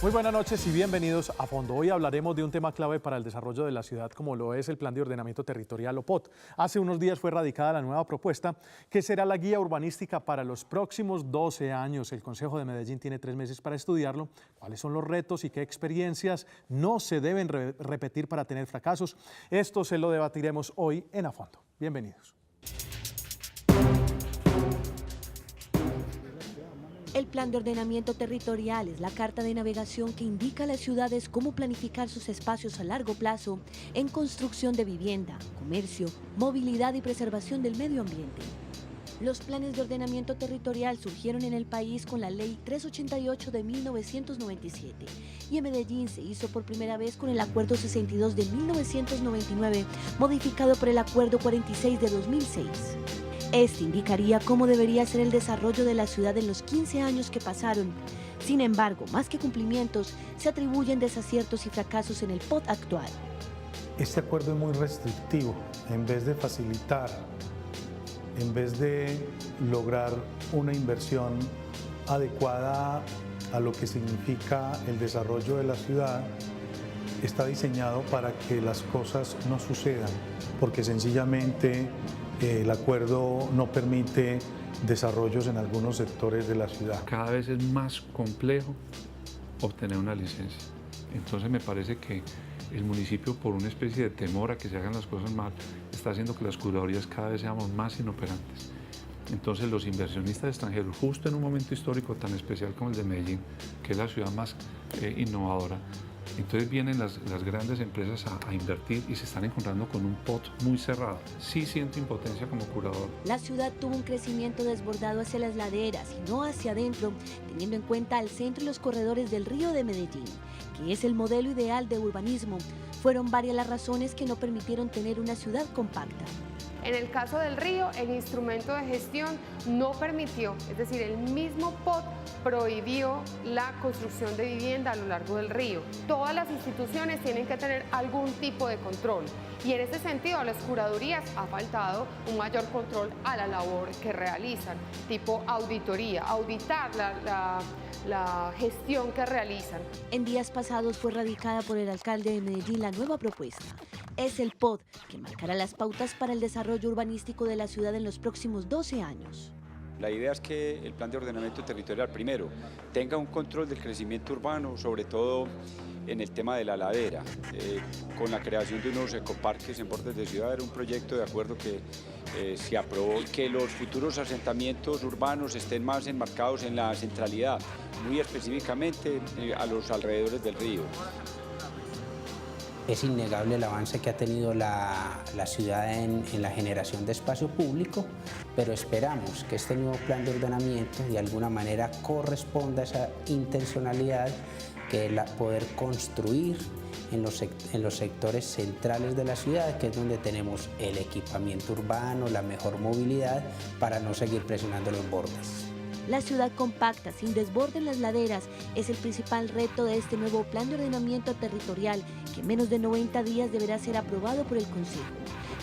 Muy buenas noches y bienvenidos a Fondo. Hoy hablaremos de un tema clave para el desarrollo de la ciudad, como lo es el Plan de Ordenamiento Territorial o POT. Hace unos días fue radicada la nueva propuesta, que será la guía urbanística para los próximos 12 años. El Consejo de Medellín tiene 3 meses para estudiarlo, cuáles son los retos y qué experiencias no se deben repetir para tener fracasos. Esto se lo debatiremos hoy en A Fondo. Bienvenidos. El Plan de Ordenamiento Territorial es la carta de navegación que indica a las ciudades cómo planificar sus espacios a largo plazo en construcción de vivienda, comercio, movilidad y preservación del medio ambiente. Los planes de ordenamiento territorial surgieron en el país con la Ley 388 de 1997 y en Medellín se hizo por primera vez con el Acuerdo 62 de 1999, modificado por el Acuerdo 46 de 2006. Este indicaría cómo debería ser el desarrollo de la ciudad en los 15 años que pasaron. Sin embargo, más que cumplimientos, se atribuyen desaciertos y fracasos en el POT actual. Este acuerdo es muy restrictivo. En vez de facilitar, en vez de lograr una inversión adecuada a lo que significa el desarrollo de la ciudad, está diseñado para que las cosas no sucedan, porque sencillamente el acuerdo no permite desarrollos en algunos sectores de la ciudad. Cada vez es más complejo obtener una licencia. Entonces me parece que el municipio, por una especie de temor a que se hagan las cosas mal, está haciendo que las curadurías cada vez seamos más inoperantes. Entonces los inversionistas extranjeros, justo en un momento histórico tan especial como el de Medellín, que es la ciudad más innovadora, entonces vienen las grandes empresas a invertir y se están encontrando con un POT muy cerrado. Sí siento impotencia como curador. La ciudad tuvo un crecimiento desbordado hacia las laderas y no hacia adentro, teniendo en cuenta el centro y los corredores del río de Medellín, que es el modelo ideal de urbanismo. Fueron varias las razones que no permitieron tener una ciudad compacta. En el caso del río, el instrumento de gestión no permitió, es decir, el mismo POT prohibió la construcción de vivienda a lo largo del río. Todas las instituciones tienen que tener algún tipo de control y en este sentido a las curadurías ha faltado un mayor control a la labor que realizan, tipo auditoría, auditar la gestión que realizan. En días pasados fue radicada por el alcalde de Medellín la nueva propuesta. Es el POT que marcará las pautas para el desarrollo urbanístico de la ciudad en los próximos 12 años. La idea es que el plan de ordenamiento territorial, primero, tenga un control del crecimiento urbano, sobre todo en el tema de la ladera, con la creación de unos ecoparques en bordes de ciudad. Era un proyecto de acuerdo que se aprobó, que los futuros asentamientos urbanos estén más enmarcados en la centralidad, muy específicamente a los alrededores del río. Es innegable el avance que ha tenido la ciudad en la generación de espacio público, pero esperamos que este nuevo plan de ordenamiento de alguna manera corresponda a esa intencionalidad, que es poder construir en los sectores centrales de la ciudad, que es donde tenemos el equipamiento urbano, la mejor movilidad, para no seguir presionando los bordes. La ciudad compacta, sin desborde en las laderas, es el principal reto de este nuevo plan de ordenamiento territorial, que en menos de 90 días deberá ser aprobado por el Consejo.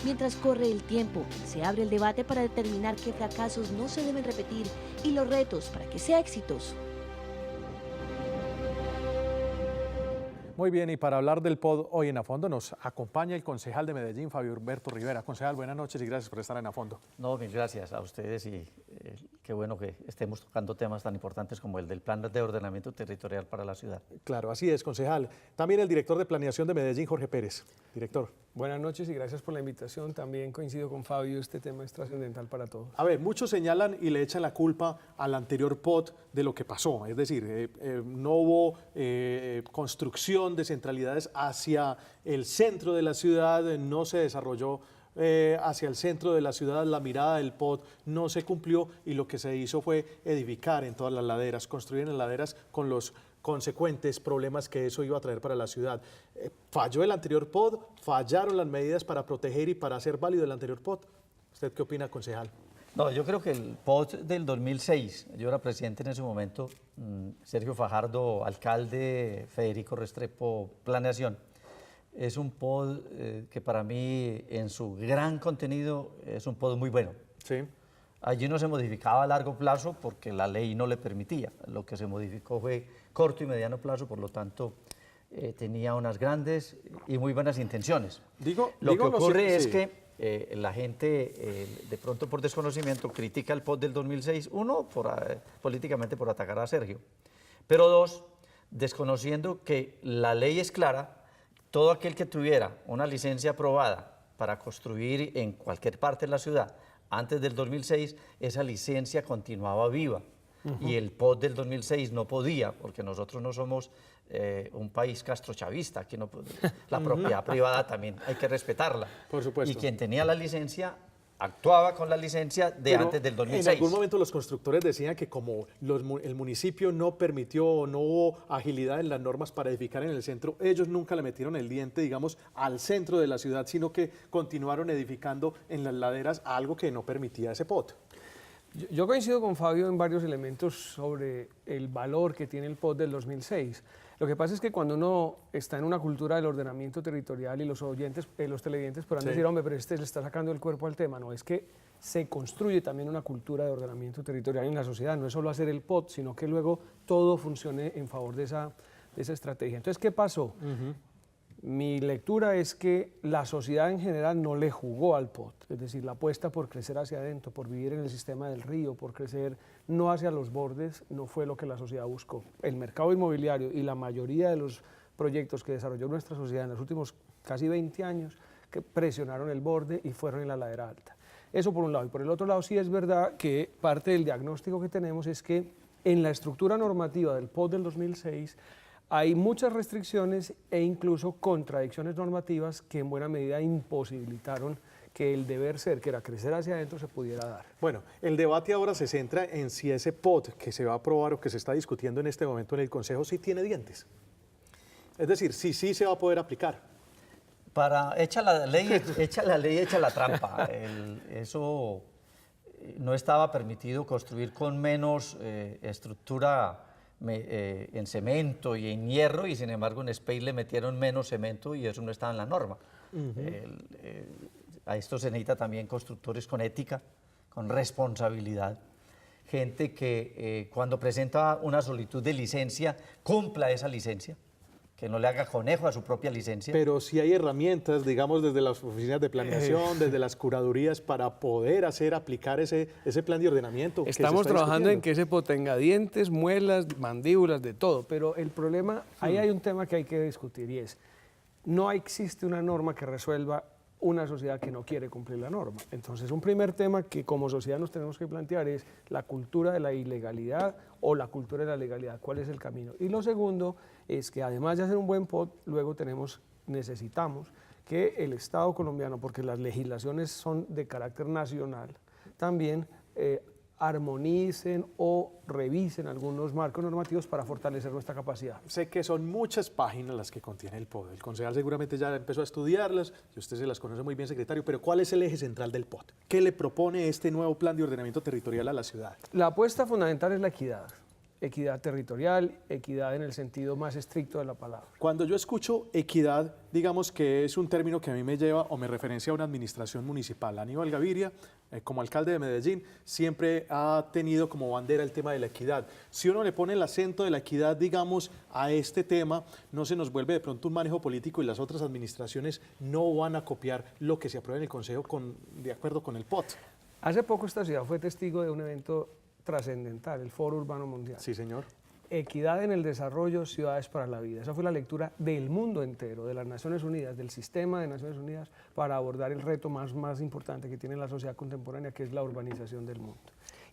Mientras corre el tiempo, se abre el debate para determinar qué fracasos no se deben repetir y los retos para que sea exitoso. Muy bien, y para hablar del POT hoy en A Fondo nos acompaña el concejal de Medellín, Fabio Humberto Rivera. Concejal, buenas noches y gracias por estar en A Fondo. No, mil gracias a ustedes y qué bueno que estemos tocando temas tan importantes como el del Plan de Ordenamiento Territorial para la ciudad. Claro, así es, concejal. También el director de Planeación de Medellín, Jorge Pérez. Director. Buenas noches y gracias por la invitación. También coincido con Fabio, este tema es trascendental para todos. A ver, muchos señalan y le echan la culpa al anterior POT de lo que pasó. Es decir, no hubo construcción de centralidades hacia el centro de la ciudad, no se desarrolló hacia el centro de la ciudad, la mirada del POT no se cumplió y lo que se hizo fue edificar en todas las laderas, construir en las laderas con los consecuentes problemas que eso iba a traer para la ciudad. ¿Falló el anterior POT? ¿Fallaron las medidas para proteger y para hacer válido el anterior POT? ¿Usted qué opina, concejal? No, yo creo que el POT del 2006, yo era presidente en ese momento, Sergio Fajardo, alcalde, Federico Restrepo, Planeación, es un POT que para mí en su gran contenido es un POT muy bueno. Sí. Allí no se modificaba a largo plazo porque la ley no le permitía. Lo que se modificó fue corto y mediano plazo, por lo tanto tenía unas grandes y muy buenas intenciones. Lo que ocurre es que la gente, de pronto por desconocimiento, critica el POT del 2006, uno, políticamente por atacar a Sergio, pero dos, desconociendo que la ley es clara, todo aquel que tuviera una licencia aprobada para construir en cualquier parte de la ciudad antes del 2006, esa licencia continuaba viva. Y el POT del 2006 no podía, porque nosotros no somos un país castrochavista, aquí no, la propiedad privada también hay que respetarla. Por supuesto. Y quien tenía la licencia actuaba con la licencia de Pero antes del 2006. En algún momento los constructores decían que como el municipio no permitió o no hubo agilidad en las normas para edificar en el centro, ellos nunca le metieron el diente, digamos, al centro de la ciudad, sino que continuaron edificando en las laderas algo que no permitía ese POT. Yo coincido con Fabio en varios elementos sobre el valor que tiene el POT del 2006. Lo que pasa es que cuando uno está en una cultura del ordenamiento territorial y los oyentes, los televidentes podrán decir, hombre, pero este le está sacando el cuerpo al tema. No, es que se construye también una cultura de ordenamiento territorial en la sociedad. No es solo hacer el POT, sino que luego todo funcione en favor de esa estrategia. Entonces, ¿qué pasó? Mi lectura es que la sociedad en general no le jugó al POT, es decir, la apuesta por crecer hacia adentro, por vivir en el sistema del río, por crecer no hacia los bordes, no fue lo que la sociedad buscó. El mercado inmobiliario y la mayoría de los proyectos que desarrolló nuestra sociedad en los últimos casi 20 años, que presionaron el borde y fueron en la ladera alta. Eso por un lado. Y por el otro lado sí es verdad que parte del diagnóstico que tenemos es que en la estructura normativa del POT del 2006 hay muchas restricciones e incluso contradicciones normativas que en buena medida imposibilitaron que el deber ser, que era crecer hacia adentro, se pudiera dar. Bueno, el debate ahora se centra en si ese POT que se va a aprobar o que se está discutiendo en este momento en el Consejo sí tiene dientes. Es decir, si sí se va a poder aplicar. Echa la ley, echa la trampa. Eso no estaba permitido construir con menos estructura en cemento y en hierro, y sin embargo en SPEI le metieron menos cemento y eso no estaba en la norma. A esto se necesita también constructores con ética, con responsabilidad, gente que cuando presenta una solicitud de licencia cumpla esa licencia, que no le haga conejo a su propia licencia. Pero sí hay herramientas, digamos, desde las oficinas de planeación, desde las curadurías, para poder aplicar ese plan de ordenamiento. Estamos trabajando en que ese POT tenga dientes, muelas, mandíbulas, de todo, pero el problema, ahí hay un tema que hay que discutir y es, no existe una norma que resuelva una sociedad que no quiere cumplir la norma. Entonces, un primer tema que como sociedad nos tenemos que plantear es la cultura de la ilegalidad o la cultura de la legalidad, ¿cuál es el camino? Y lo segundo es que además de hacer un buen POT, luego necesitamos que el Estado colombiano, porque las legislaciones son de carácter nacional, también armonicen o revisen algunos marcos normativos para fortalecer nuestra capacidad. Sé que son muchas páginas las que contiene el POT. El concejal seguramente ya empezó a estudiarlas y usted se las conoce muy bien, secretario, pero ¿cuál es el eje central del POT? ¿Qué le propone este nuevo plan de ordenamiento territorial a la ciudad? La apuesta fundamental es la equidad. Equidad territorial, equidad en el sentido más estricto de la palabra. Cuando yo escucho equidad, digamos que es un término que a mí me lleva o me referencia a una administración municipal. Aníbal Gaviria, como alcalde de Medellín, siempre ha tenido como bandera el tema de la equidad. Si uno le pone el acento de la equidad, digamos, a este tema, no se nos vuelve de pronto un manejo político y las otras administraciones no van a copiar lo que se apruebe en el Consejo de acuerdo con el POT. Hace poco esta ciudad fue testigo de un evento trascendental, el Foro Urbano Mundial. Sí, señor. Equidad en el desarrollo, ciudades para la vida. Esa fue la lectura del mundo entero, de las Naciones Unidas, del sistema de Naciones Unidas, para abordar el reto más importante que tiene la sociedad contemporánea, que es la urbanización del mundo.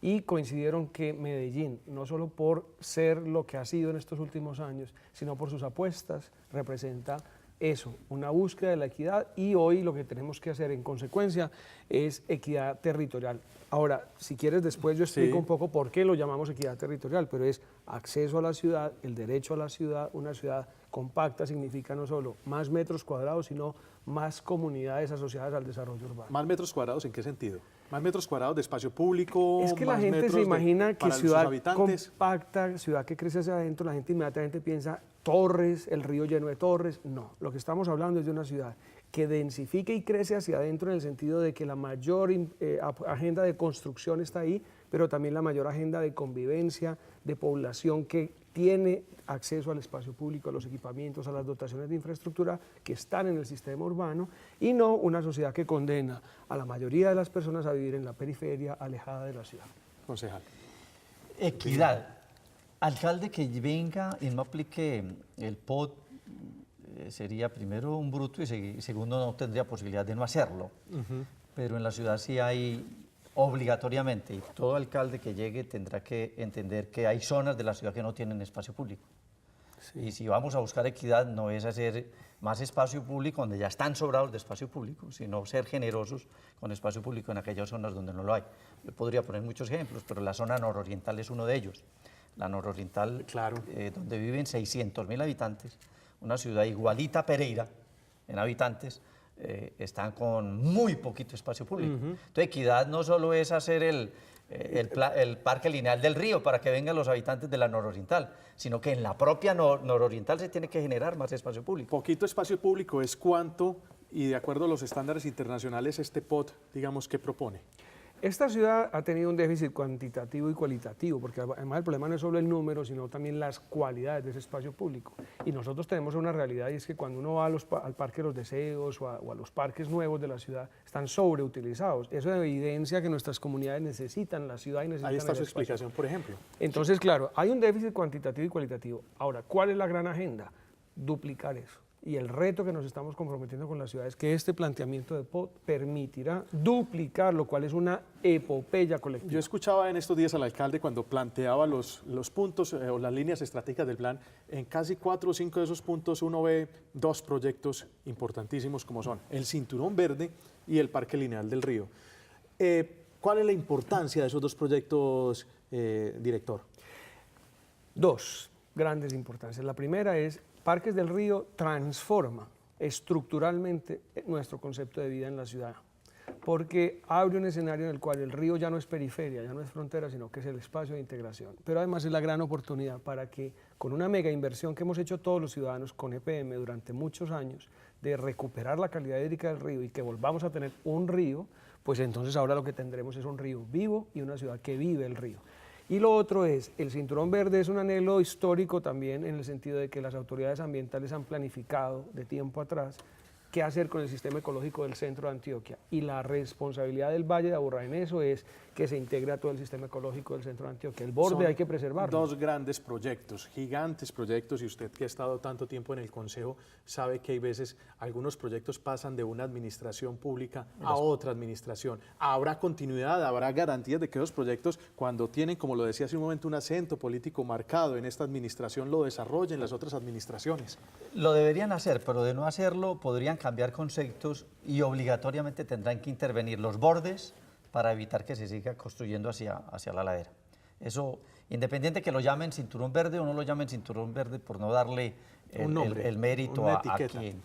Y coincidieron que Medellín, no solo por ser lo que ha sido en estos últimos años, sino por sus apuestas, representa eso, una búsqueda de la equidad, y hoy lo que tenemos que hacer en consecuencia es equidad territorial. Ahora, si quieres después yo explico un poco por qué lo llamamos equidad territorial, pero es acceso a la ciudad, el derecho a la ciudad. Una ciudad compacta significa no solo más metros cuadrados, sino más comunidades asociadas al desarrollo urbano. ¿Más metros cuadrados en qué sentido? ¿Más metros cuadrados de espacio público? Es que la gente se imagina que ciudad compacta, ciudad que crece hacia adentro, la gente inmediatamente piensa torres, el río lleno de torres. No, lo que estamos hablando es de una ciudad que densifique y crece hacia adentro en el sentido de que la mayor agenda de construcción está ahí, pero también la mayor agenda de convivencia, de población que tiene acceso al espacio público, a los equipamientos, a las dotaciones de infraestructura que están en el sistema urbano, y no una sociedad que condena a la mayoría de las personas a vivir en la periferia, alejada de la ciudad. Concejal. Equidad. Alcalde que venga y no aplique el POT sería primero un bruto y segundo no tendría posibilidad de no hacerlo. Pero en la ciudad sí hay obligatoriamente, y todo alcalde que llegue tendrá que entender que hay zonas de la ciudad que no tienen espacio público. Sí. Y si vamos a buscar equidad no es hacer más espacio público donde ya están sobrados de espacio público, sino ser generosos con espacio público en aquellas zonas donde no lo hay. Yo podría poner muchos ejemplos, pero la zona nororiental es uno de ellos. La nororiental, claro. Donde viven 600.000 habitantes, una ciudad igualita a Pereira en habitantes, están con muy poquito espacio público. Entonces, equidad no solo es hacer el parque lineal del río para que vengan los habitantes de la nororiental, sino que en la propia nororiental se tiene que generar más espacio público. Poquito espacio público es cuánto, y de acuerdo a los estándares internacionales, este POT, digamos, ¿qué propone? Esta ciudad ha tenido un déficit cuantitativo y cualitativo, porque además el problema no es solo el número, sino también las cualidades de ese espacio público. Y nosotros tenemos una realidad, y es que cuando uno va al Parque de los Deseos o a los parques nuevos de la ciudad, están sobreutilizados. Eso evidencia que nuestras comunidades necesitan la ciudad y necesitan Ahí está su espacio. explicación, por ejemplo. Entonces, claro, hay un déficit cuantitativo y cualitativo. Ahora, ¿cuál es la gran agenda? Duplicar eso. Y el reto que nos estamos comprometiendo con la ciudad es que este planteamiento de POT permitirá duplicar, lo cual es una epopeya colectiva. Yo escuchaba en estos días al alcalde cuando planteaba los puntos o las líneas estratégicas del plan. En casi 4 o 5 de esos puntos uno ve 2 proyectos importantísimos como son el Cinturón Verde y el Parque Lineal del Río. ¿Cuál es la importancia de esos 2 proyectos, director? 2 grandes importancias. La primera es Parques del Río transforma estructuralmente nuestro concepto de vida en la ciudad, porque abre un escenario en el cual el río ya no es periferia, ya no es frontera, sino que es el espacio de integración. Pero además es la gran oportunidad para que, con una mega inversión que hemos hecho todos los ciudadanos con EPM durante muchos años, de recuperar la calidad hídrica del río y que volvamos a tener un río, pues entonces ahora lo que tendremos es un río vivo y una ciudad que vive el río. Y lo otro es, el Cinturón Verde es un anhelo histórico también en el sentido de que las autoridades ambientales han planificado de tiempo atrás qué hacer con el sistema ecológico del centro de Antioquia. Y la responsabilidad del Valle de Aburrá en eso es que se integre a todo el sistema ecológico del centro de Antioquia. El borde hay que preservarlo. 2 grandes proyectos, gigantes proyectos, y usted que ha estado tanto tiempo en el Consejo sabe que hay veces algunos proyectos pasan de una administración pública a otra administración. Habrá continuidad, habrá garantías de que esos proyectos, cuando tienen, como lo decía hace un momento, un acento político marcado en esta administración, lo desarrollen las otras administraciones. Lo deberían hacer, pero de no hacerlo podrían cambiar conceptos y obligatoriamente tendrán que intervenir los bordes para evitar que se siga construyendo hacia la ladera. Eso, independiente que lo llamen Cinturón Verde o no lo llamen Cinturón Verde por no darle el mérito a quien.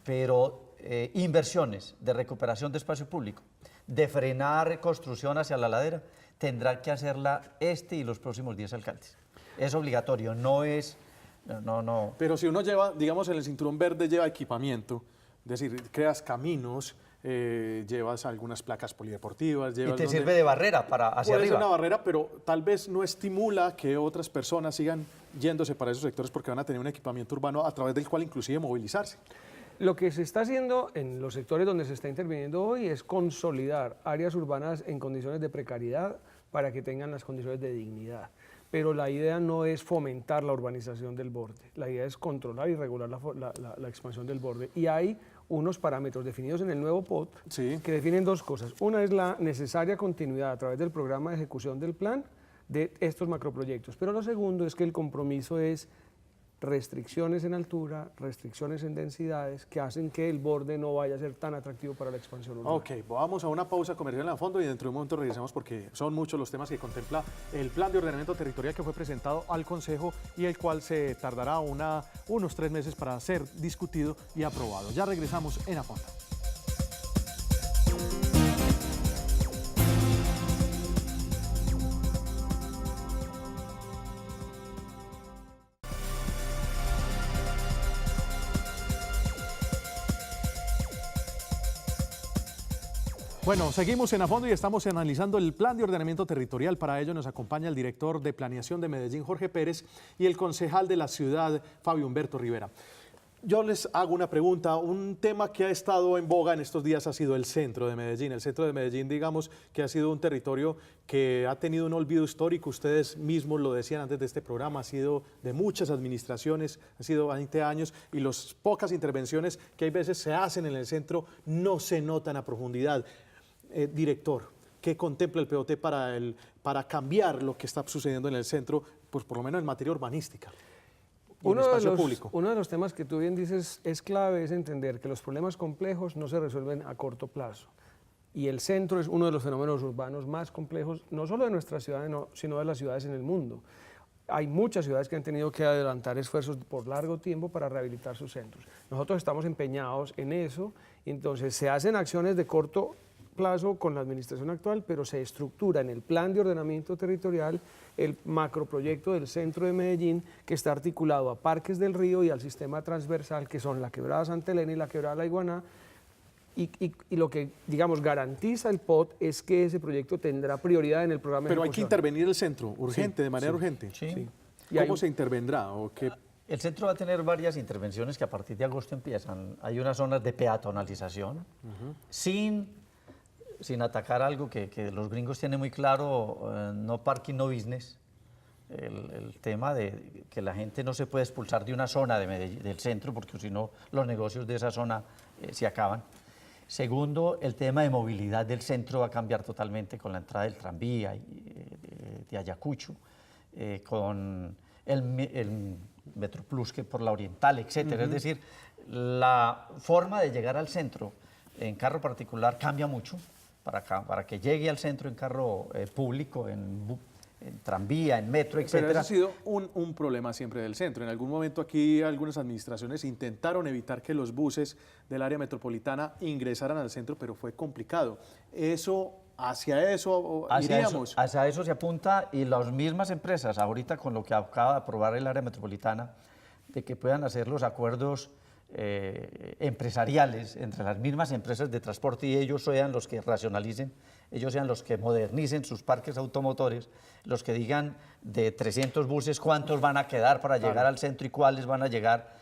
Pero inversiones de recuperación de espacio público, de frenar construcción hacia la ladera, tendrán que hacerla y los próximos 10 alcaldes. Es obligatorio, no es... No. Pero si uno lleva, digamos, en el Cinturón Verde lleva equipamiento, es decir, creas caminos, llevas algunas placas polideportivas. Y te sirve de barrera para hacia arriba. Puede ser una barrera, pero tal vez no estimula que otras personas sigan yéndose para esos sectores porque van a tener un equipamiento urbano a través del cual inclusive movilizarse. Lo que se está haciendo en los sectores donde se está interviniendo hoy es consolidar áreas urbanas en condiciones de precariedad para que tengan las condiciones de dignidad. Pero la idea no es fomentar la urbanización del borde, la idea es controlar y regular la expansión del borde. Y hay unos parámetros definidos en el nuevo POT que definen 2 cosas. Una es la necesaria continuidad a través del programa de ejecución del plan de estos macroproyectos, pero lo segundo es que el compromiso es restricciones en altura, restricciones en densidades que hacen que el borde no vaya a ser tan atractivo para la expansión urbana. Ok, vamos a una pausa comercial en el fondo y dentro de un momento regresamos porque son muchos los temas que contempla el Plan de Ordenamiento Territorial que fue presentado al Consejo y el cual se tardará unos 3 meses para ser discutido y aprobado. Ya regresamos en A Fondo. Bueno, seguimos en A Fondo y estamos analizando el plan de ordenamiento territorial. Para ello nos acompaña el director de Planeación de Medellín, Jorge Pérez, y el concejal de la ciudad, Fabio Humberto Rivera. Yo les hago una pregunta. Un tema que ha estado en boga en estos días ha sido el centro de Medellín. El centro de Medellín, digamos, que ha sido un territorio que ha tenido un olvido histórico. Ustedes mismos lo decían antes de este programa, ha sido de muchas administraciones, ha sido 20 años, y las pocas intervenciones que hay veces se hacen en el centro no se notan a profundidad. Director, ¿qué contempla el POT para cambiar lo que está sucediendo en el centro, pues por lo menos en materia urbanística? Uno de los temas que tú bien dices es clave, es entender que los problemas complejos no se resuelven a corto plazo. Y el centro es uno de los fenómenos urbanos más complejos, no solo de nuestra ciudad, sino de las ciudades en el mundo. Hay muchas ciudades que han tenido que adelantar esfuerzos por largo tiempo para rehabilitar sus centros. Nosotros estamos empeñados en eso, y entonces se hacen acciones de corto plazo con la administración actual, pero se estructura en el plan de ordenamiento territorial el macroproyecto del centro de Medellín, que está articulado a Parques del Río y al sistema transversal, que son la Quebrada Santa Elena y la Quebrada La Iguaná, y lo que, digamos, garantiza el POT es que ese proyecto tendrá prioridad en el programa de ejecución. Pero hay que intervenir el centro, urgente, de manera urgente. Sí. ¿Cómo se intervendrá? ¿O qué? El centro va a tener varias intervenciones que a partir de agosto empiezan. Hay unas zonas de peatonalización, sin atacar algo que los gringos tienen muy claro, no parking, no business, el tema de que la gente no se puede expulsar de una zona de Medellín, del centro, porque si no los negocios de esa zona se acaban. Segundo, el tema de movilidad del centro va a cambiar totalmente con la entrada del tranvía de Ayacucho, con el Metroplus que por la Oriental, etcétera. Es decir, la forma de llegar al centro en carro particular cambia mucho. Para que llegue al centro en carro público, en tranvía, en metro, etc. Pero eso ha sido un problema siempre del centro. En algún momento aquí algunas administraciones intentaron evitar que los buses del área metropolitana ingresaran al centro, pero fue complicado. ¿Hacia eso iríamos? Hacia eso se apunta, y las mismas empresas, ahorita con lo que acaba de aprobar el área metropolitana, de que puedan hacer los acuerdos empresariales entre las mismas empresas de transporte, y ellos sean los que racionalicen, ellos sean los que modernicen sus parques automotores, los que digan de 300 buses cuántos van a quedar para llegar al centro y cuáles van a llegar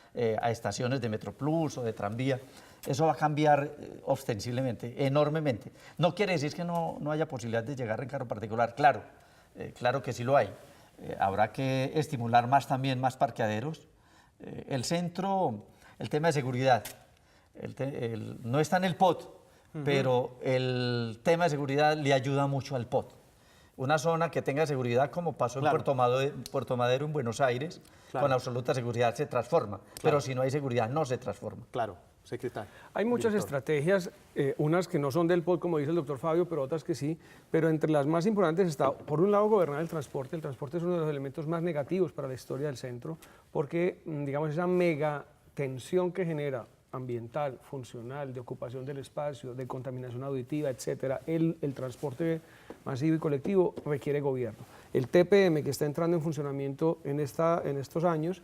a estaciones de Metroplus o de tranvía. Eso va a cambiar ostensiblemente, enormemente. No quiere decir que no haya posibilidad de llegar en carro particular, claro que sí lo hay. Habrá que estimular también más parqueaderos. El centro, el tema de seguridad, no está en el POT, pero el tema de seguridad le ayuda mucho al POT. Una zona que tenga seguridad, como pasó en Puerto Madero, en Buenos Aires, con absoluta seguridad se transforma, pero si no hay seguridad no se transforma. Claro, secretario. Hay muchas estrategias, unas que no son del POT, como dice el doctor Fabio, pero otras que sí, pero entre las más importantes está, por un lado, gobernar el transporte. El transporte es uno de los elementos más negativos para la historia del centro, porque, digamos, esa mega tensión que genera ambiental, funcional, de ocupación del espacio, de contaminación auditiva, etcétera, el transporte masivo y colectivo requiere gobierno. El TPM, que está entrando en funcionamiento en estos años,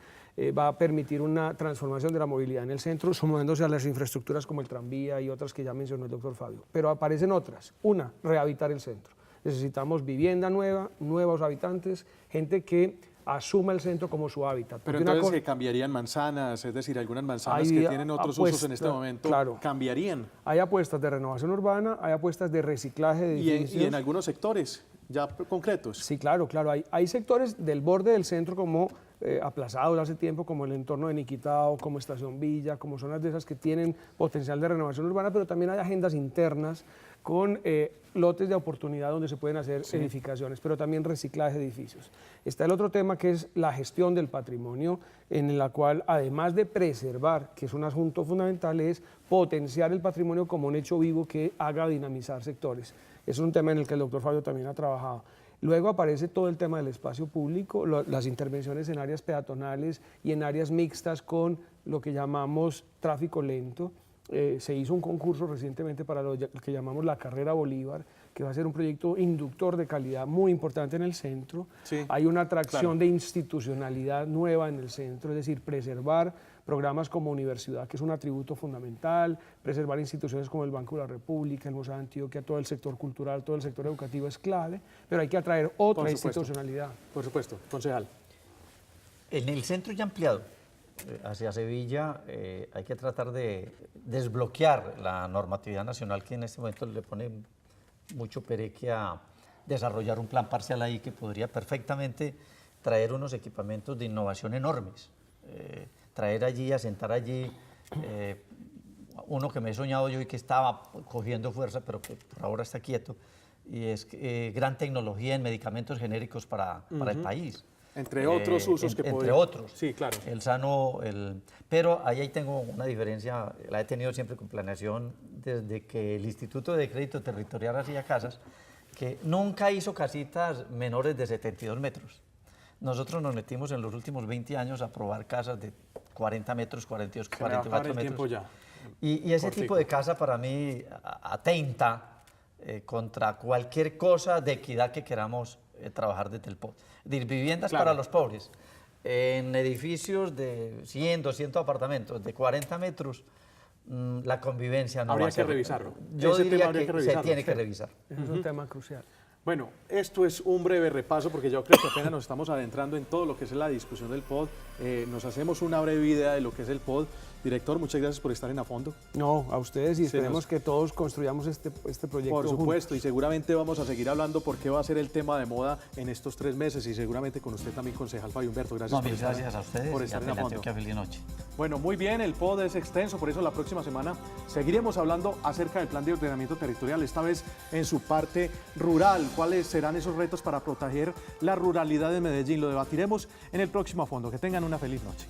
va a permitir una transformación de la movilidad en el centro, sumándose a las infraestructuras como el tranvía y otras que ya mencionó el doctor Fabio. Pero aparecen otras. Una, rehabilitar el centro. Necesitamos vivienda nueva, nuevos habitantes, gente que asuma el centro como su hábitat. Pero entonces que cambiarían manzanas, es decir, algunas manzanas que tienen otros usos en este momento, cambiarían. Hay apuestas de renovación urbana, hay apuestas de reciclaje de edificios. ¿Y en algunos sectores ya concretos? Sí, claro. Hay sectores del borde del centro como aplazados hace tiempo, como el entorno de Niquitao, como Estación Villa, como zonas de esas que tienen potencial de renovación urbana, pero también hay agendas internas con lotes de oportunidad donde se pueden hacer edificaciones, pero también reciclaje de edificios. Está el otro tema, que es la gestión del patrimonio, en la cual, además de preservar, que es un asunto fundamental, es potenciar el patrimonio como un hecho vivo que haga dinamizar sectores. Es un tema en el que el doctor Fabio también ha trabajado. Luego aparece todo el tema del espacio público, las intervenciones en áreas peatonales y en áreas mixtas con lo que llamamos tráfico lento. Se hizo un concurso recientemente para lo que llamamos la Carrera Bolívar, que va a ser un proyecto inductor de calidad muy importante en el centro. Hay una atracción de institucionalidad nueva en el centro, es decir, preservar programas como Universidad, que es un atributo fundamental, preservar instituciones como el Banco de la República, el Museo de Antioquia, todo el sector cultural, todo el sector educativo es clave, pero hay que atraer otra institucionalidad. Por supuesto, concejal. En el centro ya ampliado hacia Sevilla hay que tratar de desbloquear la normatividad nacional que en este momento le pone mucho pereque a desarrollar un plan parcial ahí que podría perfectamente traer unos equipamientos de innovación enormes, traer allí, asentar allí uno que me he soñado yo y que estaba cogiendo fuerza, pero que por ahora está quieto, y es gran tecnología en medicamentos genéricos para el país. Entre otros usos que entre otros. Sí, claro. Pero ahí tengo una diferencia, la he tenido siempre con planeación desde que el Instituto de Crédito Territorial hacía casas, que nunca hizo casitas menores de 72 metros. Nosotros nos metimos en los últimos 20 años a probar casas de 40 metros, 42, 44 metros. Ya. Y ese tipo de casa para mí atenta contra cualquier cosa de equidad que queramos trabajar desde el POT. Viviendas para los pobres, en edificios de 100, 200 apartamentos, de 40 metros, la convivencia no va a ser... Habría que revisarlo. Yo diría que se tiene que revisar. Es un tema crucial. Bueno, esto es un breve repaso porque yo creo que apenas nos estamos adentrando en todo lo que es la discusión del POD. Nos hacemos una breve idea de lo que es el POD. Director, muchas gracias por estar en A Fondo. No, a ustedes y esperemos que todos construyamos este proyecto. Por supuesto, juntos. y seguramente vamos a seguir hablando porque va a ser el tema de moda en estos 3 meses y seguramente con usted también, concejal Fabio Humberto. Gracias gracias a ustedes por estar en A Fondo. Antioquia, feliz noche. Bueno, muy bien, el POD es extenso, por eso la próxima semana seguiremos hablando acerca del plan de ordenamiento territorial, esta vez en su parte rural. ¿Cuáles serán esos retos para proteger la ruralidad de Medellín? Lo debatiremos en el próximo A Fondo. Que tengan una feliz noche.